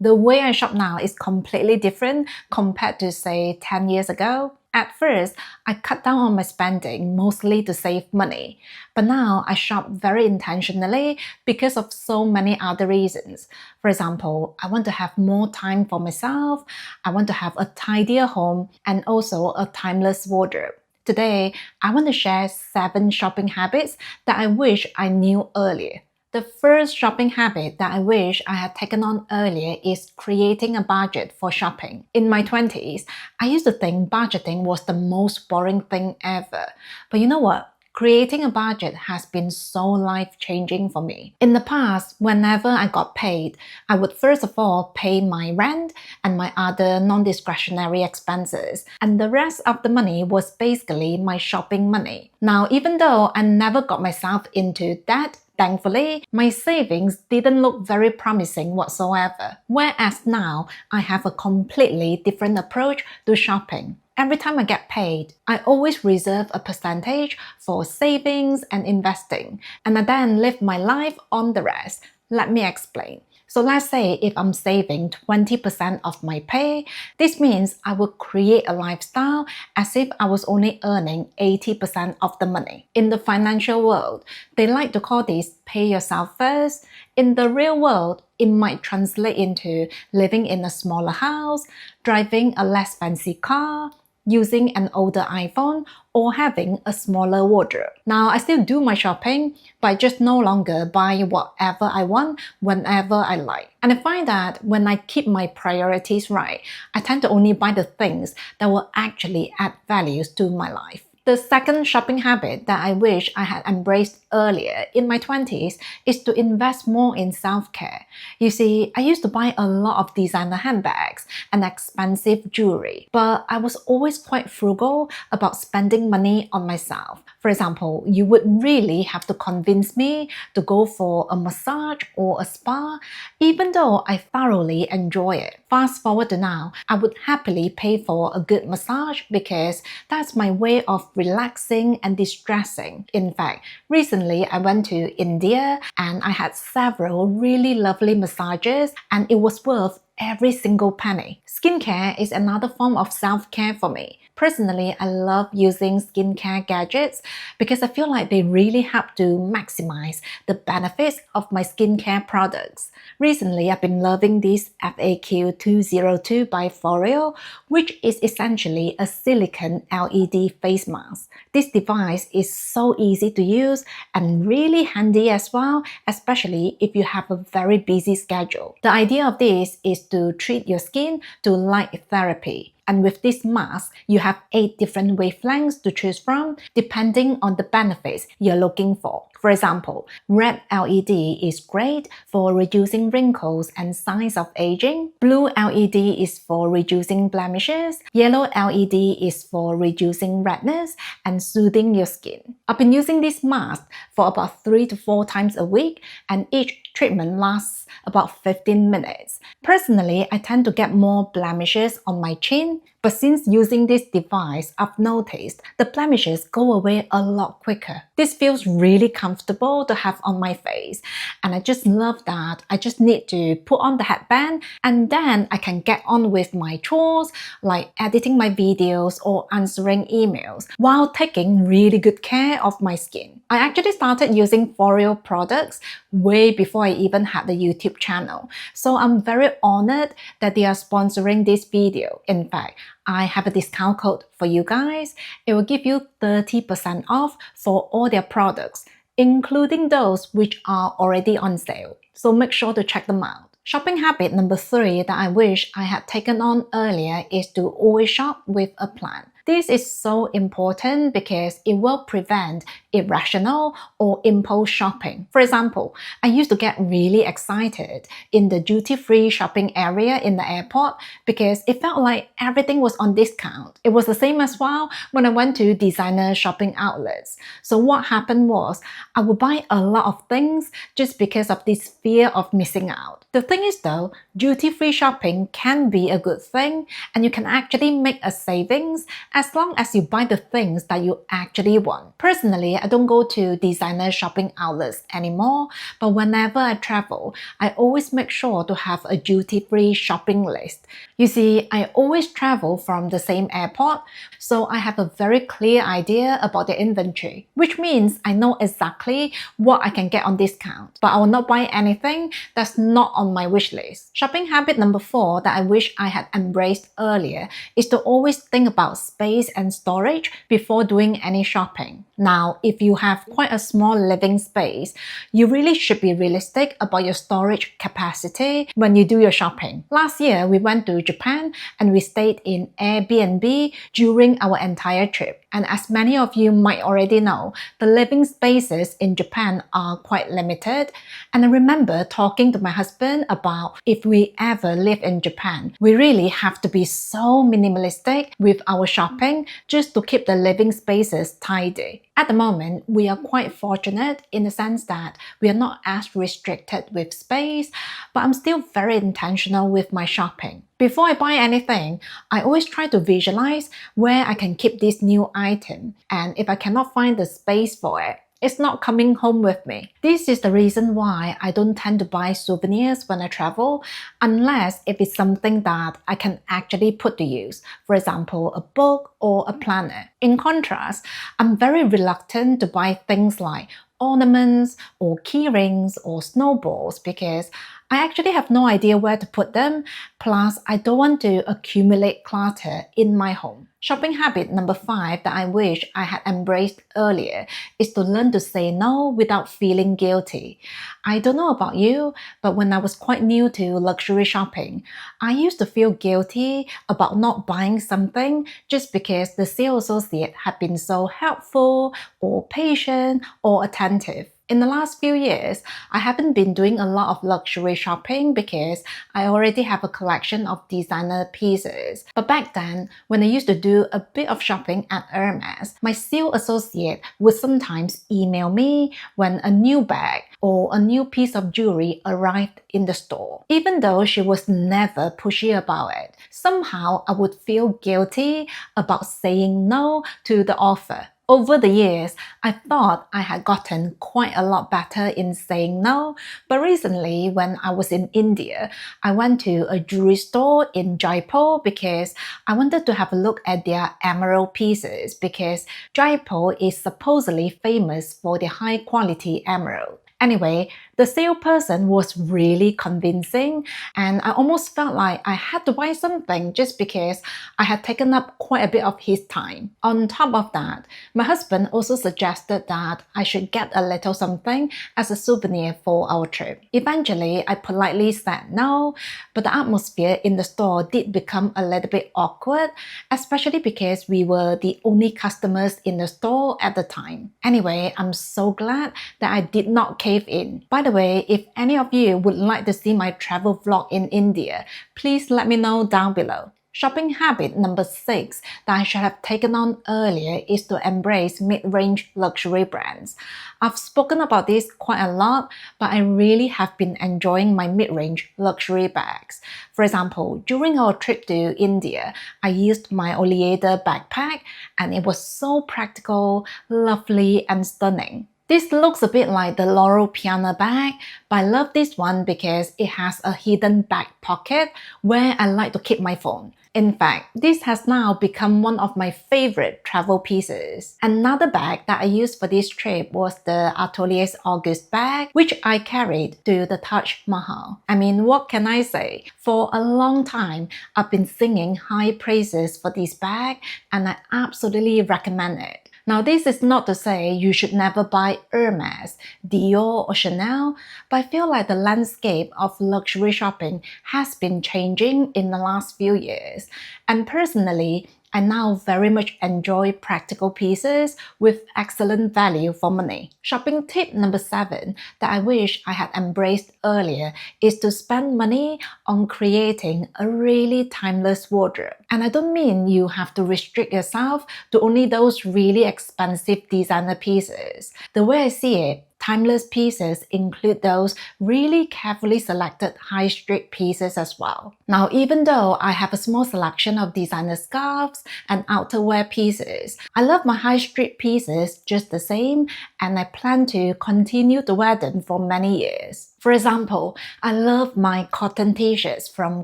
The way I shop now is completely different compared to, say, 10 years ago. At first, I cut down on my spending mostly to save money, but now I shop very intentionally because of so many other reasons. For example, I want to have more time for myself, I want to have a tidier home, and also a timeless wardrobe. Today, I want to share 7 shopping habits that I wish I knew earlier. The first shopping habit that I wish I had taken on earlier is creating a budget for shopping. In my 20s, I used to think budgeting was the most boring thing ever. But you know what? Creating a budget has been so life-changing for me. In the past, whenever I got paid, I would first of all pay my rent and my other non-discretionary expenses, and the rest of the money was basically my shopping money. Now, even though I never got myself into debt, thankfully, my savings didn't look very promising whatsoever. Whereas now, I have a completely different approach to shopping. Every time I get paid, I always reserve a percentage for savings and investing, and I then live my life on the rest. Let me explain. So let's say if I'm saving 20% of my pay, this means I will create a lifestyle as if I was only earning 80% of the money. In the financial world, they like to call this pay yourself first. In the real world, it might translate into living in a smaller house, driving a less fancy car, using an older iPhone, or having a smaller wardrobe. Now, I still do my shopping, but I just no longer buy whatever I want whenever I like. And I find that when I keep my priorities right, I tend to only buy the things that will actually add values to my life. The second shopping habit that I wish I had embraced earlier in my 20s is to invest more in self-care. You see, I used to buy a lot of designer handbags and expensive jewelry, but I was always quite frugal about spending money on myself. For example, you would really have to convince me to go for a massage or a spa, even though I thoroughly enjoy it. Fast forward to now, I would happily pay for a good massage because that's my way of relaxing and distressing. In fact, recently I went to India and I had several really lovely massages, and it was worth every single penny. Skincare is another form of self-care for me. Personally, I love using skincare gadgets because I feel like they really help to maximize the benefits of my skincare products. Recently, I've been loving this FAQ 202 by L'Oreal, which is essentially a silicone LED face mask. This device is so easy to use and really handy as well, especially if you have a very busy schedule. The idea of this is to treat your skin to light therapy. And with this mask, you have 8 different wavelengths to choose from, depending on the benefits you're looking for. For example, red LED is great for reducing wrinkles and signs of aging. Blue LED is for reducing blemishes. Yellow LED is for reducing redness and soothing your skin. I've been using this mask for about 3 to 4 times a week, and each treatment lasts about 15 minutes. Personally, I tend to get more blemishes on my chin, but since using this device, I've noticed the blemishes go away a lot quicker. This feels really comfortable to have on my face, and I just love that. I just need to put on the headband and then I can get on with my chores like editing my videos or answering emails while taking really good care of my skin. I actually started using L'Oreal products way before I even had the YouTube channel, so I'm very honored that they are sponsoring this video. In fact, I have a discount code for you guys. It will give you 30% off for all their products, including those which are already on sale. So make sure to check them out. Shopping habit number 3 that I wish I had taken on earlier is to always shop with a plan. This is so important because it will prevent irrational or impulse shopping. For example, I used to get really excited in the duty-free shopping area in the airport because it felt like everything was on discount. It was the same as well when I went to designer shopping outlets. So what happened was I would buy a lot of things just because of this fear of missing out. The thing is though, duty-free shopping can be a good thing and you can actually make a savings as long as you buy the things that you actually want. Personally, I don't go to designer shopping outlets anymore, but whenever I travel, I always make sure to have a duty-free shopping list. You see, I always travel from the same airport, so I have a very clear idea about the inventory, which means I know exactly what I can get on discount. But I will not buy anything that's not on my wish list. Shopping habit number 4 that I wish I had embraced earlier is to always think about space and storage before doing any shopping. Now, if you have quite a small living space, you really should be realistic about your storage capacity when you do your shopping. Last year, we went to Japan and we stayed in Airbnb during our entire trip. And as many of you might already know, the living spaces in Japan are quite limited. And I remember talking to my husband about if we ever live in Japan, we really have to be so minimalistic with our shopping just to keep the living spaces tidy. At the moment, we are quite fortunate in the sense that we are not as restricted with space, but I'm still very intentional with my shopping. Before I buy anything, I always try to visualize where I can keep this new item, and if I cannot find the space for it, it's not coming home with me. This is the reason why I don't tend to buy souvenirs when I travel, unless if it's something that I can actually put to use. For example, a book or a planner. In contrast, I'm very reluctant to buy things like ornaments or key rings or snowballs because I actually have no idea where to put them, plus I don't want to accumulate clutter in my home. Shopping habit number 5 that I wish I had embraced earlier is to learn to say no without feeling guilty. I don't know about you, but when I was quite new to luxury shopping, I used to feel guilty about not buying something just because the sales associate had been so helpful or patient or attentive. In the last few years, I haven't been doing a lot of luxury shopping because I already have a collection of designer pieces. But back then, when I used to do a bit of shopping at Hermes, my sales associate would sometimes email me when a new bag or a new piece of jewelry arrived in the store. Even though she was never pushy about it, somehow I would feel guilty about saying no to the offer. Over the years, I thought I had gotten quite a lot better in saying no, but recently when I was in India, I went to a jewelry store in Jaipur because I wanted to have a look at their emerald pieces because Jaipur is supposedly famous for the high quality emerald. Anyway, the salesperson was really convincing and I almost felt like I had to buy something just because I had taken up quite a bit of his time. On top of that, my husband also suggested that I should get a little something as a souvenir for our trip. Eventually, I politely said no, but the atmosphere in the store did become a little bit awkward, especially because we were the only customers in the store at the time. Anyway, I'm so glad that I did not cave in. By the way, if any of you would like to see my travel vlog in India, please let me know down below. Shopping habit number 6 that I should have taken on earlier is to embrace mid-range luxury brands. I've spoken about this quite a lot, but I really have been enjoying my mid-range luxury bags. For example, during our trip to India, I used my Oleander backpack and it was so practical, lovely and stunning. This looks a bit like the Laurel Piana bag, but I love this one because it has a hidden back pocket where I like to keep my phone. In fact, this has now become one of my favorite travel pieces. Another bag that I used for this trip was the Atelier's August bag, which I carried to the Taj Mahal. I mean, what can I say? For a long time, I've been singing high praises for this bag and I absolutely recommend it. Now, this is not to say you should never buy Hermes, Dior or Chanel, but I feel like the landscape of luxury shopping has been changing in the last few years. And personally, I now very much enjoy practical pieces with excellent value for money. Shopping tip number 7 that I wish I had embraced earlier is to spend money on creating a really timeless wardrobe. And I don't mean you have to restrict yourself to only those really expensive designer pieces. The way I see it, Timeless pieces include those really carefully selected high street pieces as well. Now, even though I have a small selection of designer scarves and outerwear pieces, I love my high street pieces just the same, and I plan to continue to wear them for many years. For example, I love my cotton t-shirts from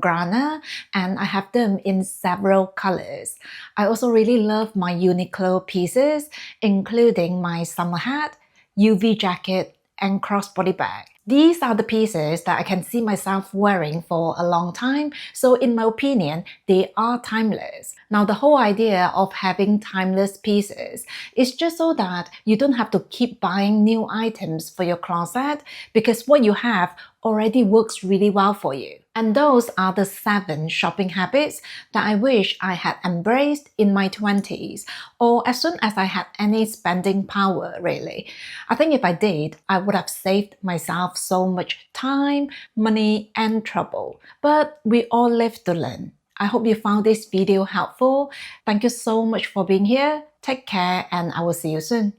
Grana, and I have them in several colors. I also really love my Uniqlo pieces, including my summer hat, UV jacket, and crossbody bag. These are the pieces that I can see myself wearing for a long time, so in my opinion, they are timeless. Now, the whole idea of having timeless pieces is just so that you don't have to keep buying new items for your closet, because what you have already works really well for you. And those are the 7 shopping habits that I wish I had embraced in my 20s, or as soon as I had any spending power, really. I think if I did, I would have saved myself so much time, money, and trouble. But we all live to learn. I hope you found this video helpful. Thank you so much for being here. Take care, and I will see you soon.